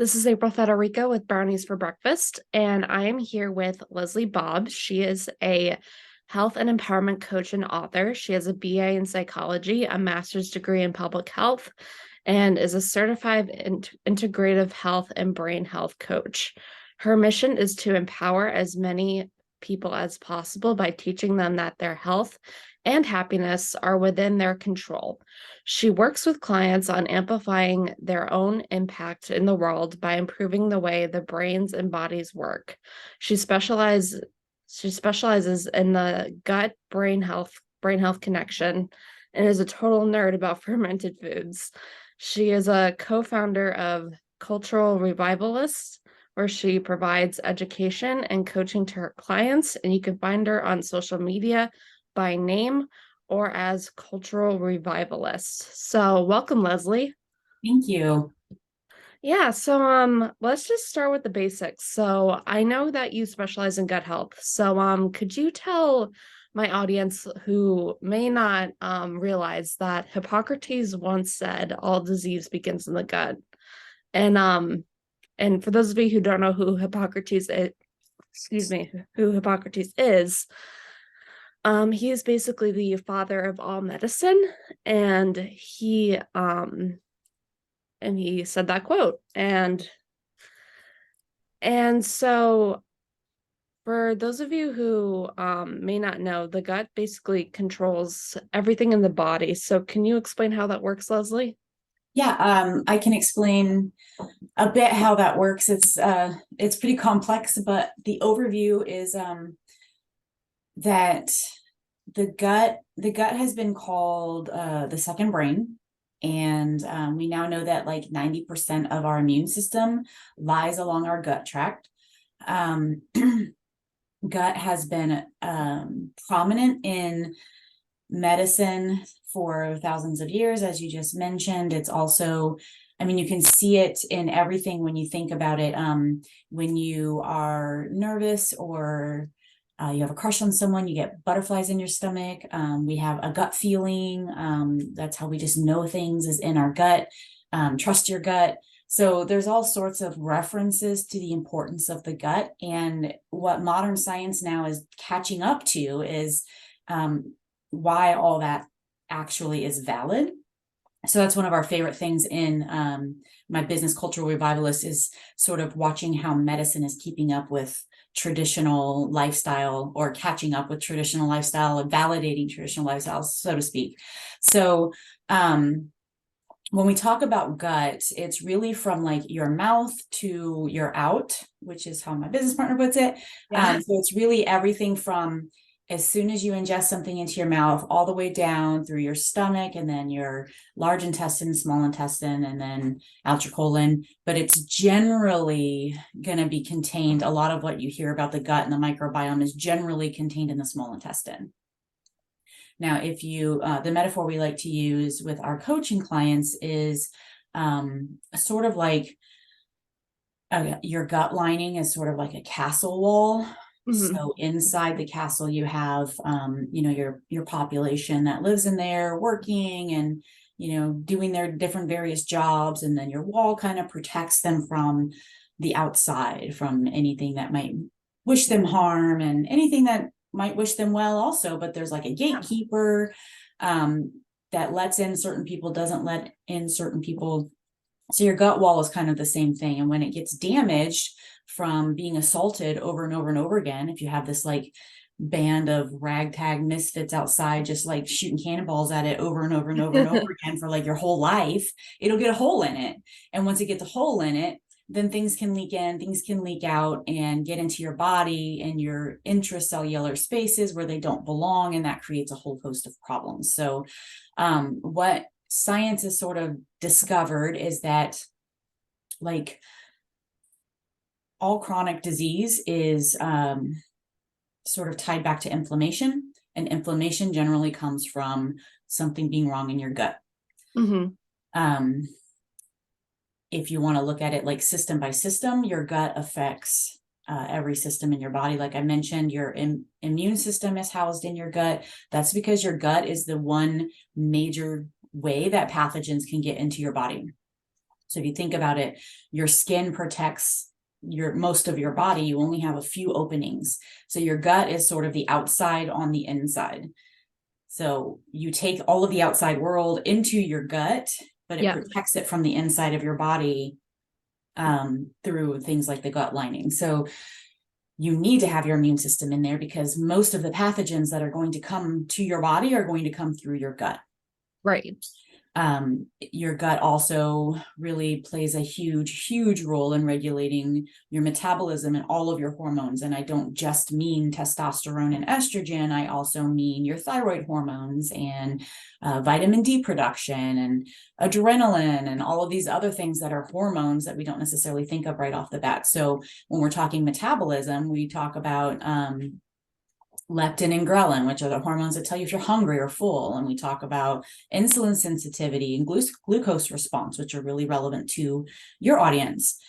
This is April Federico with Brownies for Breakfast, and I am here with Leslie Bobb. She is a health and empowerment coach and author. She has a BA in psychology, a master's degree in public health, and is a certified integrative health and brain health coach. Her mission is to empower as many people as possible by teaching them that their health and happiness are within their control. She works with clients on amplifying their own impact in the world by improving the way the brains and bodies work. She specializes in the gut brain health connection and is a total nerd about fermented foods. She is a co-founder of Cultural Revivalists, where she provides education and coaching to her clients, and you can find her on social media by name or as Cultural Revivalist. So welcome, Leslie. Thank you. Yeah, so let's just start with the basics. So I know that you specialize in gut health. So could you tell my audience who may not realize that Hippocrates once said all disease begins in the gut. And for those of you who don't know who Hippocrates is, who Hippocrates is, he is basically the father of all medicine, and he said that quote. And so for those of you who may not know, the gut basically controls everything in the body. So can you explain how that works, Leslie? Yeah, I can explain a bit how that works. It's pretty complex, but the overview is that the gut has been called the second brain, and we now know that like 90% of our immune system lies along our gut tract. Gut has been prominent in medicine for thousands of years, as you just mentioned. It's also, I mean, you can see it in everything when you think about it. When you are nervous or you have a crush on someone, you get butterflies in your stomach. We have a gut feeling. That's how we just know things is in our gut. Trust your gut. So there's all sorts of references to the importance of the gut. And what modern science now is catching up to is why all that actually is valid. So that's one of our favorite things in my business, Cultural Revivalist, is sort of watching how medicine is keeping up with traditional lifestyle, or catching up with traditional lifestyle, and validating traditional lifestyles, so to speak. So when we talk about gut, it's really from like your mouth to your out, which is how my business partner puts it. Yeah. So it's really everything from as soon as you ingest something into your mouth, all the way down through your stomach, and then your large intestine, small intestine, and then out your colon. But it's generally going to be contained. A lot of what you hear about the gut and the microbiome is generally contained in the small intestine. Now, if you, the metaphor we like to use with our coaching clients is sort of like your gut lining is sort of like a castle wall. Mm-hmm. So inside the castle, you have, your population that lives in there working and, doing their different various jobs. And then your wall kind of protects them from the outside, from anything that might wish them harm and anything that might wish them well also. But there's like a gatekeeper that lets in certain people, doesn't let in certain people. So your gut wall is kind of the same thing. And when it gets damaged from being assaulted over and over and over again, if you have this like band of ragtag misfits outside, just like shooting cannonballs at it over and over and over and over again for like your whole life, it'll get a hole in it. And once it gets a hole in it, then things can leak in, things can leak out and get into your body and your intracellular spaces where they don't belong. And that creates a whole host of problems. So what science has sort of discovered is that like all chronic disease is sort of tied back to inflammation, and inflammation generally comes from something being wrong in your gut. Mm-hmm. If you want to look at it like system by system, your gut affects every system in your body. Like I mentioned, your immune system is housed in your gut. That's because your gut is the one major way that pathogens can get into your body. So if you think about it, your skin protects most of your body. You only have a few openings. So your gut is sort of the outside on the inside. So you take all of the outside world into your gut, but it protects it from the inside of your body through things like the gut lining. So you need to have your immune system in there because most of the pathogens that are going to come to your body are going to come through your gut. Right. Your gut also really plays a huge role in regulating your metabolism and all of your hormones. And I don't just mean testosterone and estrogen. I also mean your thyroid hormones and vitamin D production and adrenaline and all of these other things that are hormones that we don't necessarily think of right off the bat. So when we're talking metabolism, we talk about leptin and ghrelin, which are the hormones that tell you if you're hungry or full. And we talk about insulin sensitivity and glucose response, which are really relevant to your audience.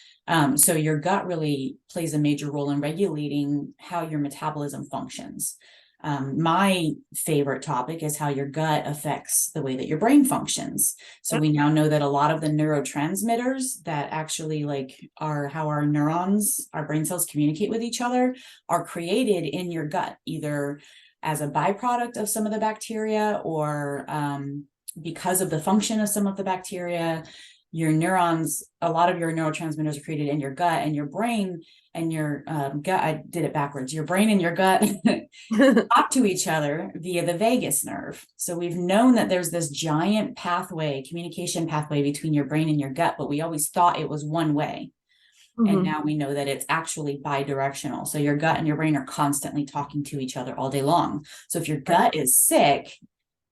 So your gut really plays a major role in regulating how your metabolism functions. My favorite topic is how your gut affects the way that your brain functions. So we now know that a lot of the neurotransmitters that actually are how our neurons, our brain cells communicate with each other are created in your gut, either as a byproduct of some of the bacteria or because of the function of some of the bacteria. Your neurons, a lot of your neurotransmitters are created in your gut, and your brain and your gut, I did it backwards. Your brain and your gut talk to each other via the vagus nerve. So we've known that there's this giant pathway, communication pathway between your brain and your gut, but we always thought it was one way. And now we know that it's actually bi-directional. So your gut and your brain are constantly talking to each other all day long. So if your gut is sick,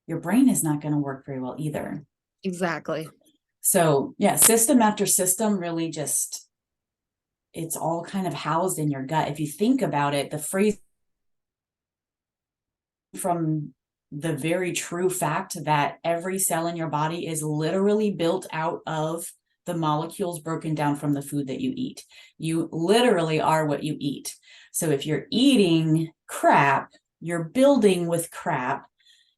your brain is not going to work very well either. Exactly. So yeah, system after system really just, it's all kind of housed in your gut. If you think about it, the phrase from the very true fact that every cell in your body is literally built out of the molecules broken down from the food that you eat. You literally are what you eat. So if you're eating crap, you're building with crap.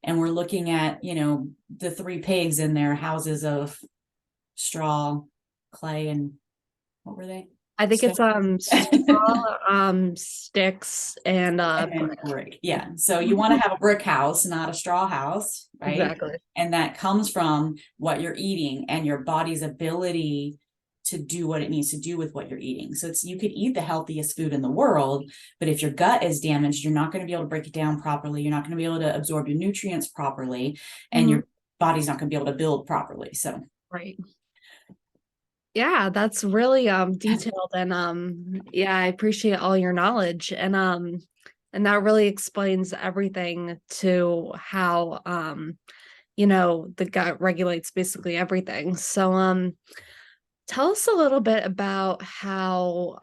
And we're looking at, the three pigs in their houses of straw, clay, and what were they? I think it's straw, sticks, and brick. Yeah. So you want to have a brick house, not a straw house, right? Exactly. And that comes from what you're eating and your body's ability to do what it needs to do with what you're eating. So you could eat the healthiest food in the world, but if your gut is damaged, you're not going to be able to break it down properly. You're not going to be able to absorb your nutrients properly, and your body's not going to be able to build properly. So right. Yeah, that's really detailed, and yeah, I appreciate all your knowledge, and that really explains everything to how the gut regulates basically everything. So tell us a little bit about how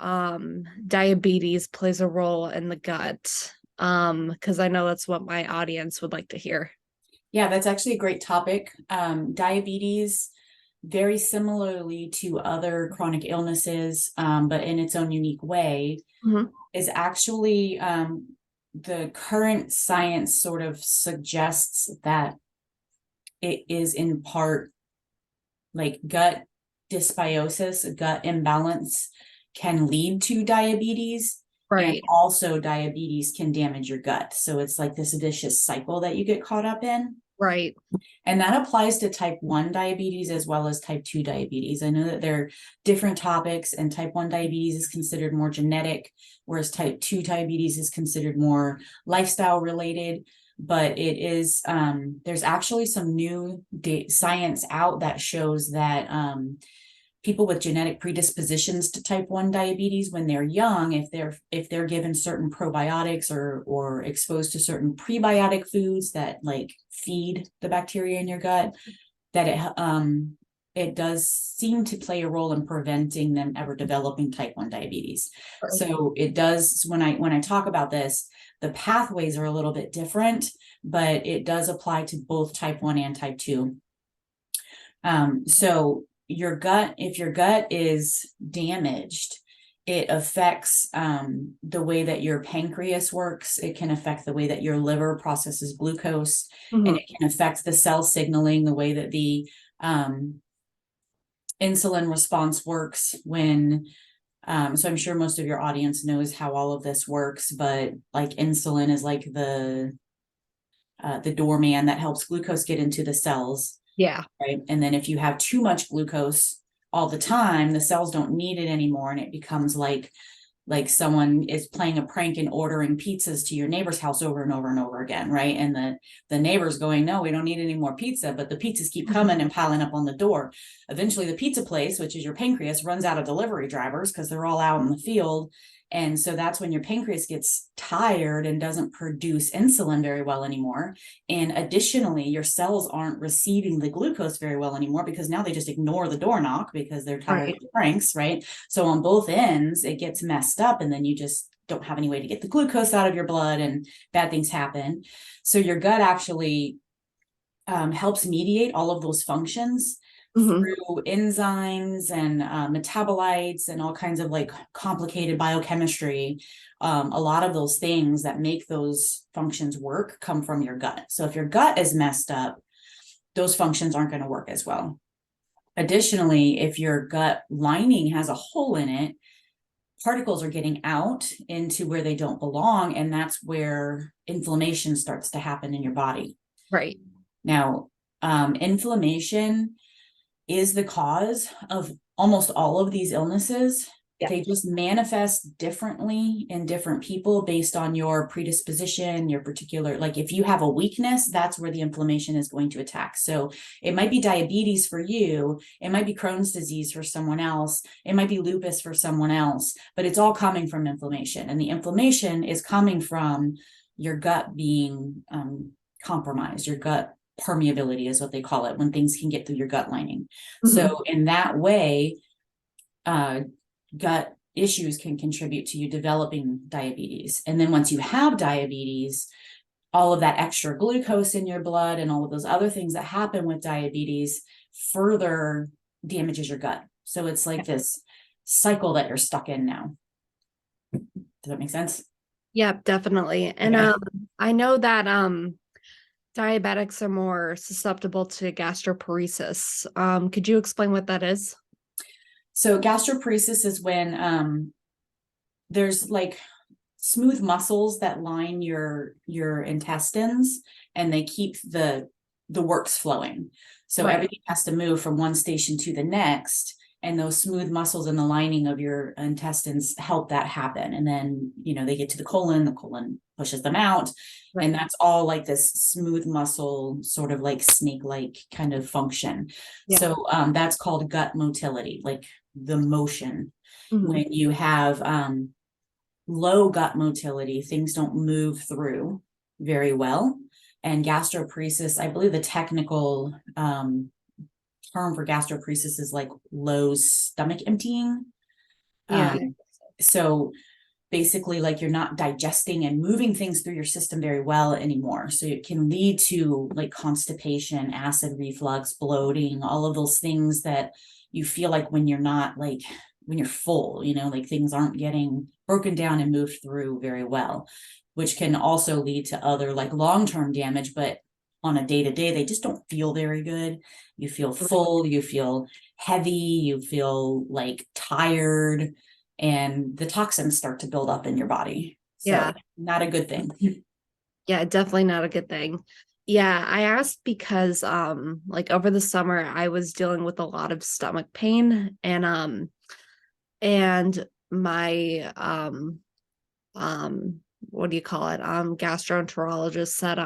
diabetes plays a role in the gut, because I know that's what my audience would like to hear. Yeah, that's actually a great topic. Diabetes, very similarly to other chronic illnesses, but in its own unique way, is actually the current science sort of suggests that it is in part like gut dysbiosis, gut imbalance can lead to diabetes. Right. And also diabetes can damage your gut. So it's like this vicious cycle that you get caught up in. Right. And that applies to type 1 diabetes as well as type 2 diabetes. I know that they're different topics, and type 1 diabetes is considered more genetic, whereas type 2 diabetes is considered more lifestyle related. But it is, there's actually some new science out that shows that people with genetic predispositions to type 1 diabetes when they're young, if they're given certain probiotics or exposed to certain prebiotic foods that feed the bacteria in your gut, that it does seem to play a role in preventing them ever developing type 1 diabetes. Right. So it does, when I talk about this, the pathways are a little bit different, but it does apply to both type 1 and type 2. So your gut, if your gut is damaged, it affects the way that your pancreas works. It can affect the way that your liver processes glucose, and it can affect the cell signaling, the way that insulin response works when so I'm sure most of your audience knows how all of this works, but like insulin is like the doorman that helps glucose get into the cells, Yeah. right? And then if you have too much glucose all the time, the cells don't need it anymore, and it becomes like someone is playing a prank and ordering pizzas to your neighbor's house over and over and over again, right? And the neighbor's going, no, we don't need any more pizza, but the pizzas keep coming and piling up on the door. Eventually the pizza place, which is your pancreas, runs out of delivery drivers because they're all out in the field. And so that's when your pancreas gets tired and doesn't produce insulin very well anymore. And additionally, your cells aren't receiving the glucose very well anymore because now they just ignore the door knock because they're tired Right. of the pranks, right? So on both ends, it gets messed up, and then you just don't have any way to get the glucose out of your blood, and bad things happen. So your gut actually helps mediate all of those functions Hmm. through enzymes and metabolites and all kinds of like complicated biochemistry. A lot of those things that make those functions work come from your gut. So if your gut is messed up, those functions aren't going to work as well. Additionally, if your gut lining has a hole in it, particles are getting out into where they don't belong, and that's where inflammation starts to happen in your body. Right. Now, inflammation is the cause of almost all of these illnesses. Yeah. They just manifest differently in different people based on your predisposition, your particular, like if you have a weakness, that's where the inflammation is going to attack. So it might be diabetes for you, it might be Crohn's disease for someone else, it might be lupus for someone else, but it's all coming from inflammation. And the inflammation is coming from your gut being compromised, your gut permeability is what they call it, when things can get through your gut lining. Hmm. So in that way, gut issues can contribute to you developing diabetes. And then once you have diabetes, all of that extra glucose in your blood and all of those other things that happen with diabetes further damages your gut. So it's like this cycle that you're stuck in now. Does that make sense? Yeah, definitely. And Okay. I know that diabetics are more susceptible to gastroparesis. Could you explain what that is? So gastroparesis is when there's like smooth muscles that line your intestines, and they keep the works flowing. So Right. everything has to move from one station to the next, and those smooth muscles in the lining of your intestines help that happen. And then they get to the colon pushes them out, and Right. that's all like this smooth muscle, sort of like snake like kind of function. Yeah. So that's called gut motility, like the motion. Hmm. When you have low gut motility, things don't move through very well. And gastroparesis, I believe the technical term for gastroparesis is like low stomach emptying. Yeah. So basically, like you're not digesting and moving things through your system very well anymore. So it can lead to like constipation, acid reflux, bloating, all of those things that you feel like when you're not like when you're full, like things aren't getting broken down and moved through very well, which can also lead to other like long-term damage. But on a day-to-day, they just don't feel very good. You feel full, you feel heavy, you feel like tired, and the toxins start to build up in your body. Yeah. So not a good thing. Yeah, definitely not a good thing. Yeah, I asked because like over the summer I was dealing with a lot of stomach pain, and my what do you call it? Gastroenterologist said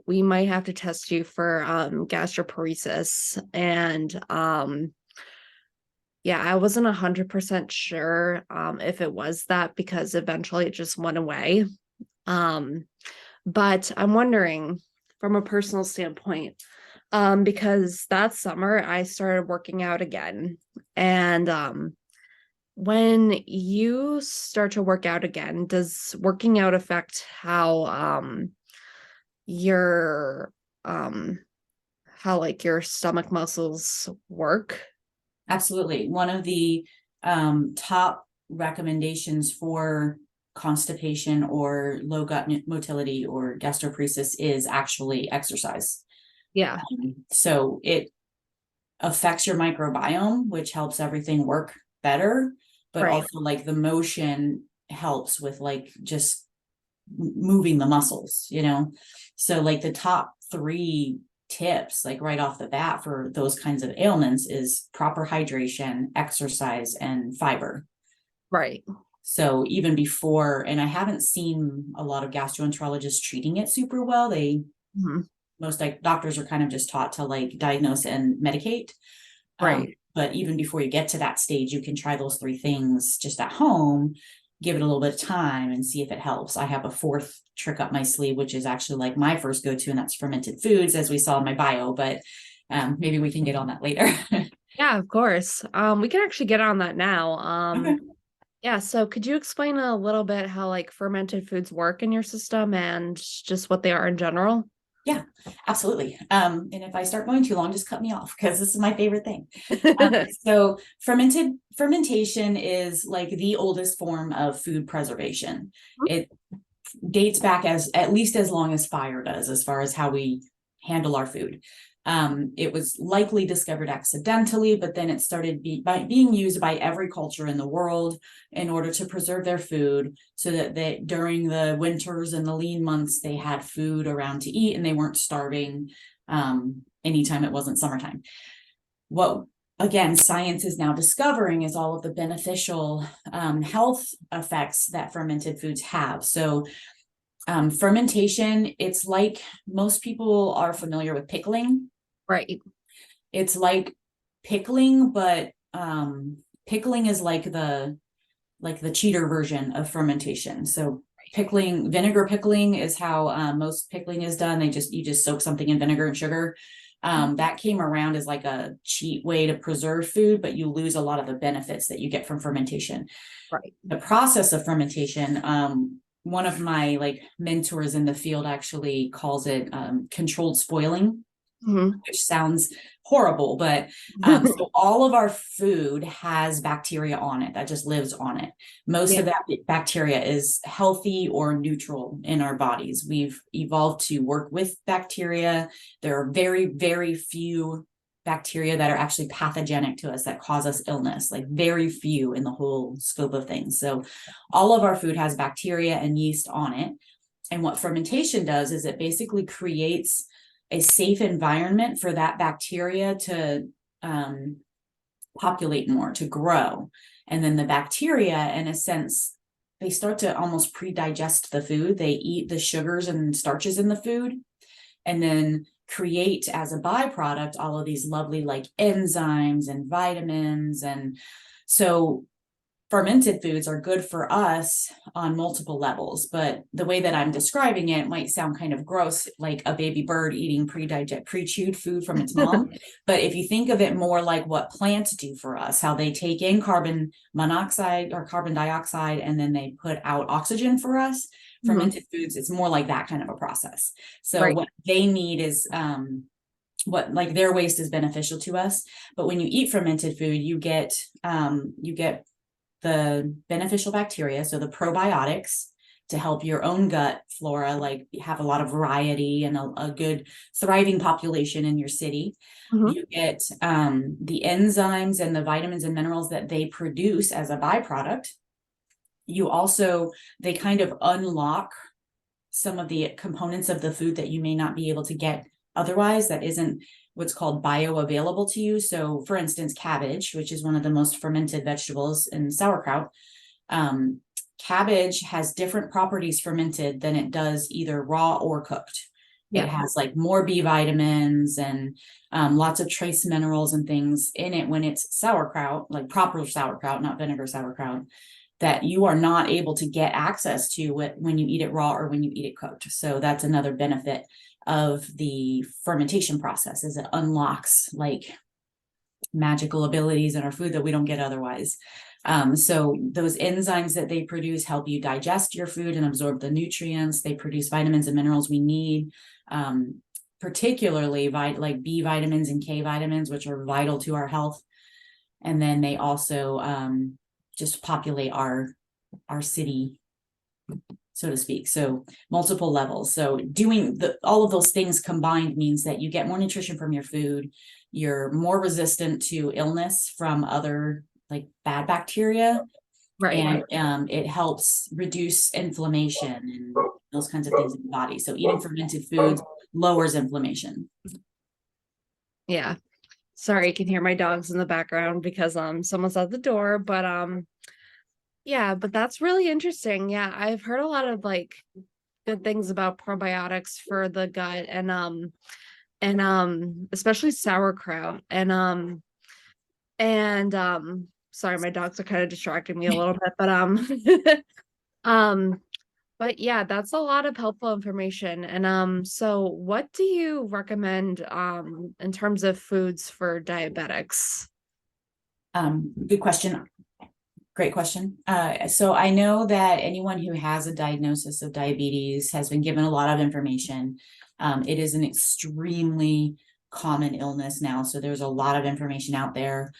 we might have to test you for gastroparesis. And yeah, I wasn't 100% sure if it was that, because eventually it just went away. Um but I'm wondering from a personal standpoint, because that summer I started working out again. And when you start to work out again, does working out affect your um how like your stomach muscles work? Absolutely. One of the top recommendations for constipation or low gut motility or gastroparesis is actually exercise. Yeah. So it affects your microbiome, which helps everything work better, but Right. also like the motion helps with like just moving the muscles, So like the top three tips, like right off the bat for those kinds of ailments is proper hydration, exercise, and fiber. Right. So even before, and I haven't seen a lot of gastroenterologists treating it super well. Mhm. Most like doctors are kind of just taught to like diagnose and medicate. Right. But even before you get to that stage, you can try those three things just at home, give it a little bit of time and see if it helps. I have a fourth trick up my sleeve, which is actually like my first go-to, and that's fermented foods, as we saw in my bio, but maybe we can get on that later. Yeah, of course. We can actually get on that now. Okay. Yeah, so could you explain a little bit how like fermented foods work in your system and just what they are in general? Yeah, absolutely. And if I start going too long, just cut me off because this is my favorite thing. So fermentation is like the oldest form of food preservation. It dates back as at least as long as fire does, as far as how we handle our food. It was likely discovered accidentally, but then it started being used by every culture in the world in order to preserve their food, so that they, during the winters and the lean months, they had food around to eat and they weren't starving anytime it wasn't summertime. What again science is now discovering is all of the beneficial health effects that fermented foods have. So fermentation, it's like most people are familiar with pickling. Right. It's like pickling, but pickling is like the cheater version of fermentation. So pickling, vinegar pickling is how most pickling is done. You just soak something in vinegar and sugar. That came around as like a cheat way to preserve food, but you lose a lot of the benefits that you get from fermentation. Right. The process of fermentation, one of my like mentors in the field actually calls it controlled spoiling, Mhm. which sounds horrible, but so all of our food has bacteria on it that just lives on it. Most Yeah. of that bacteria is healthy or neutral in our bodies. We've evolved to work with bacteria. There are very, very few bacteria that are actually pathogenic to us that cause us illness, like very few in the whole scope of things. So all of our food has bacteria and yeast on it. And what fermentation does is it basically creates a safe environment for that bacteria to populate more, to grow. And then the bacteria, in a sense, they start to almost pre-digest the food. They eat the sugars and starches in the food and then create as a byproduct all of these lovely like enzymes and vitamins. And so fermented foods are good for us on multiple levels, but the way that I'm describing it might sound kind of gross, like a baby bird eating pre-chewed food from its mom. But if you think of it more like what plants do for us, how they take in carbon monoxide or carbon dioxide, and then they put out oxygen for us, Mhm. fermented foods, it's more like that kind of a process. So Right. what they need is what like their waste is beneficial to us, but when you eat fermented food, you get the beneficial bacteria, so the probiotics, to help your own gut flora, like have a lot of variety and a good thriving population in your city. Mhm. You get the enzymes and the vitamins and minerals that they produce as a byproduct. You also, they kind of unlock some of the components of the food that you may not be able to get otherwise, that isn't what's called bioavailable to you. So for instance, cabbage, which is one of the most fermented vegetables in sauerkraut, cabbage has different properties fermented than it does either raw or cooked. It Yeah. has like more B vitamins and lots of trace minerals and things in it when it's sauerkraut, like proper sauerkraut, not vinegar sauerkraut, that you are not able to get access to when you eat it raw or when you eat it cooked. So that's another benefit of the fermentation process, is it unlocks like magical abilities in our food that we don't get otherwise. So those enzymes that they produce help you digest your food and absorb the nutrients. They produce vitamins and minerals we need, particularly like B vitamins and K vitamins, which are vital to our health. And then they also just populate our city, so to speak. So multiple levels. So doing all of those things combined means that you get more nutrition from your food. you're more resistant to illness from other like bad bacteria, Right. and it helps reduce inflammation and those kinds of things in the body. So eating fermented foods lowers inflammation. Yeah. Sorry, you can hear my dogs in the background because someone's at the door, but yeah, but that's really interesting. Yeah, I've heard a lot of like good things about probiotics for the gut and especially sauerkraut and sorry, my dogs are kind of distracting me a little bit, but um but yeah, that's a lot of helpful information. And so what do you recommend in terms of foods for diabetics? Good question. Great question. So I know that anyone who has a diagnosis of diabetes has been given a lot of information. It is an extremely common illness now, so there's a lot of information out there.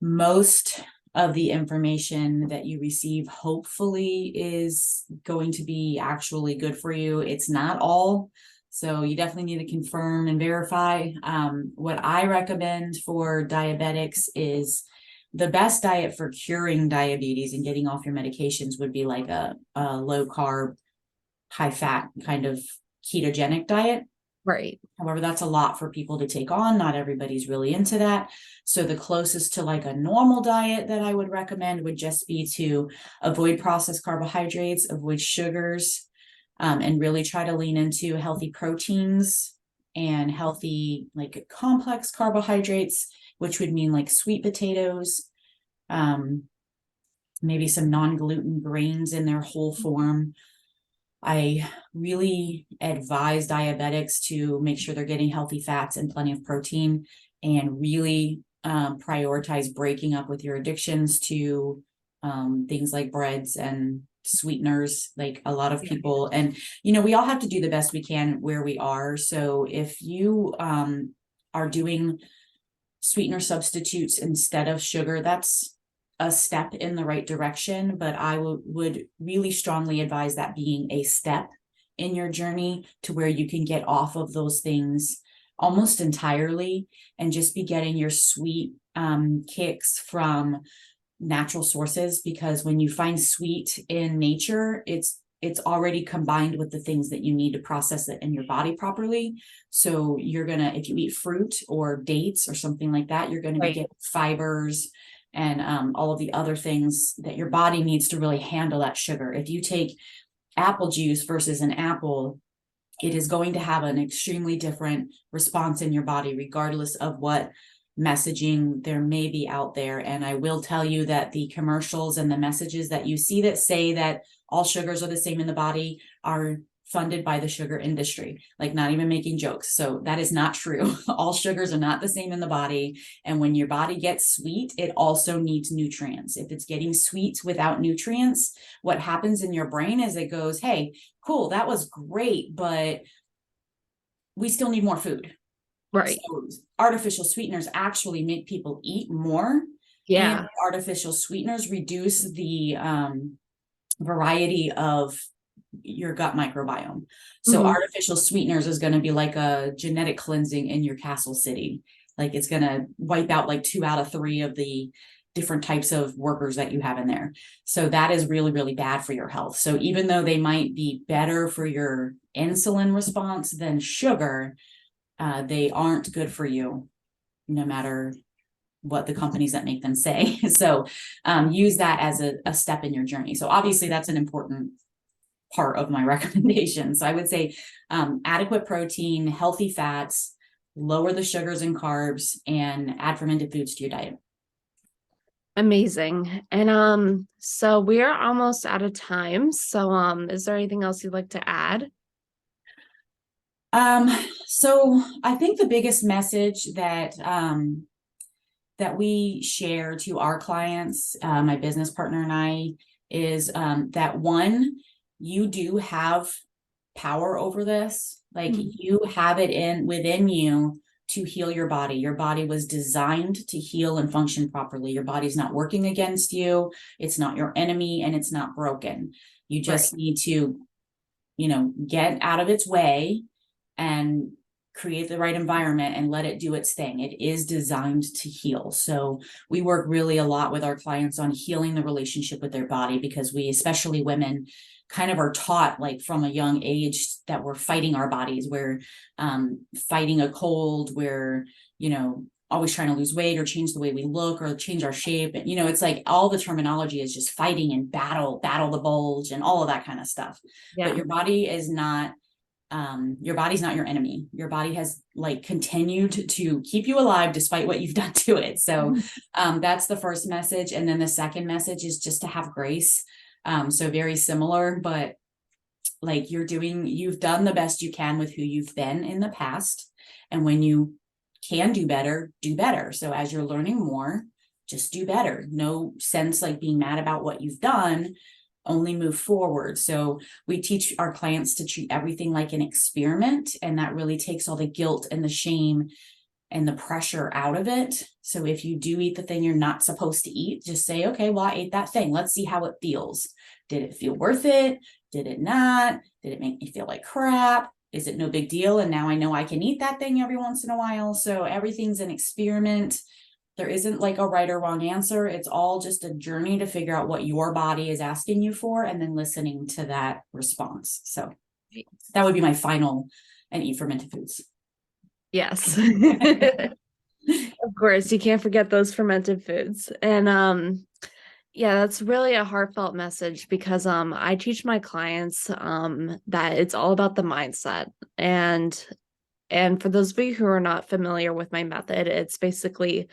Most of the information that you receive hopefully is going to be actually good for you. It's not all, so you definitely need to confirm and verify. What I recommend for diabetics is the best diet for curing diabetes and getting off your medications would be like a low carb, high fat kind of ketogenic diet. Right. However, that's a lot for people to take on. Not everybody's really into that. So the closest to like a normal diet that I would recommend would just be to avoid processed carbohydrates, avoid sugars, and really try to lean into healthy proteins and healthy like complex carbohydrates, which would mean like sweet potatoes, maybe some non-gluten grains in their whole form. I really advise diabetics to make sure they're getting healthy fats and plenty of protein, and really prioritize breaking up with your addictions to things like breads and sweeteners. Like a lot of people, and we all have to do the best we can where we are. So if you are doing sweetener substitutes instead of sugar, that's a step in the right direction, but I would really strongly advise that being a step in your journey to where you can get off of those things almost entirely and just be getting your sweet kicks from natural sources. Because when you find sweet in nature, it's already combined with the things that you need to process it in your body properly. So you're gonna, if you eat fruit or dates or something like that, you're gonna be getting fibers and all of the other things that your body needs to really handle that sugar. If you take apple juice versus an apple, it is going to have an extremely different response in your body, regardless of what messaging there may be out there. And I will tell you that the commercials and the messages that you see that say that all sugars are the same in the body are funded by the sugar industry, like not even making jokes. So that is not true. All sugars are not the same in the body. And when your body gets sweet, it also needs nutrients. If it's getting sweet without nutrients, what happens in your brain is it goes, hey, cool, that was great, but we still need more food. Right. So artificial sweeteners actually make people eat more. Yeah. And artificial sweeteners reduce the variety of your gut microbiome. So artificial sweeteners is going to be like a genetic cleansing in your castle city. Like it's going to wipe out like 2 out of 3 of the different types of workers that you have in there. So that is really, really bad for your health. So even though they might be better for your insulin response than sugar, they aren't good for you, no matter what the companies that make them say. So use that as a step in your journey. So obviously that's an important part of my recommendation. So I would say adequate protein, healthy fats, lower the sugars and carbs, and add fermented foods to your diet. Amazing. And so we are almost out of time. So is there anything else you'd like to add? So I think the biggest message that we share to our clients, my business partner and I, is that one, you do have power over this. Like you have it within you to heal your body. Your body was designed to heal and function properly. Your body's not working against you. It's not your enemy, and it's not broken. You just need to, get out of its way and create the right environment and let it do its thing. It is designed to heal. So we work really a lot with our clients on healing the relationship with their body, because we, especially women, kind of are taught like from a young age that we're fighting our bodies. We're fighting a cold. We're, always trying to lose weight or change the way we look or change our shape. And, it's like all the terminology is just fighting and battle the bulge and all of that kind of stuff. Yeah. But your body is not, your body's not your enemy. Your body has like continued to keep you alive despite what you've done to it. So that's the first message. And then the second message is just to have grace. So very similar, but like you've done the best you can with who you've been in the past. And when you can do better, do better. So as you're learning more, just do better. No sense like being mad about what you've done, only move forward. So we teach our clients to treat everything like an experiment. And that really takes all the guilt and the shame and the pressure out of it. So if you do eat the thing you're not supposed to eat, just say, okay, well, I ate that thing. Let's see how it feels. Did it feel worth it? Did it not? Did it make me feel like crap? Is it no big deal? And now I know I can eat that thing every once in a while. So everything's an experiment. There isn't like a right or wrong answer. It's all just a journey to figure out what your body is asking you for and then listening to that response. So that would be my final, and eat fermented foods. Yes. Of course, you can't forget those fermented foods. And yeah, that's really a heartfelt message, because I teach my clients that it's all about the mindset. And for those of you who are not familiar with my method, it's basically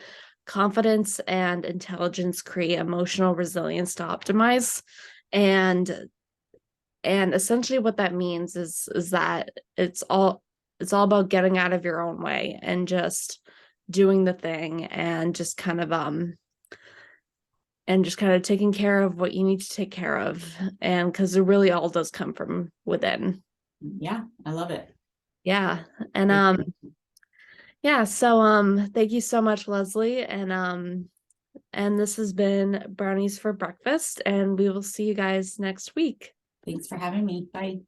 confidence and intelligence create emotional resilience to optimize. And essentially what that means is that it's all about getting out of your own way and just doing the thing, and just kind of taking care of what you need to take care of. And because it really all does come from within. Yeah, I love it. Yeah. And yeah, so thank you so much, Leslie. And this has been Brownies for Breakfast, and we will see you guys next week. Thanks for having me. Bye.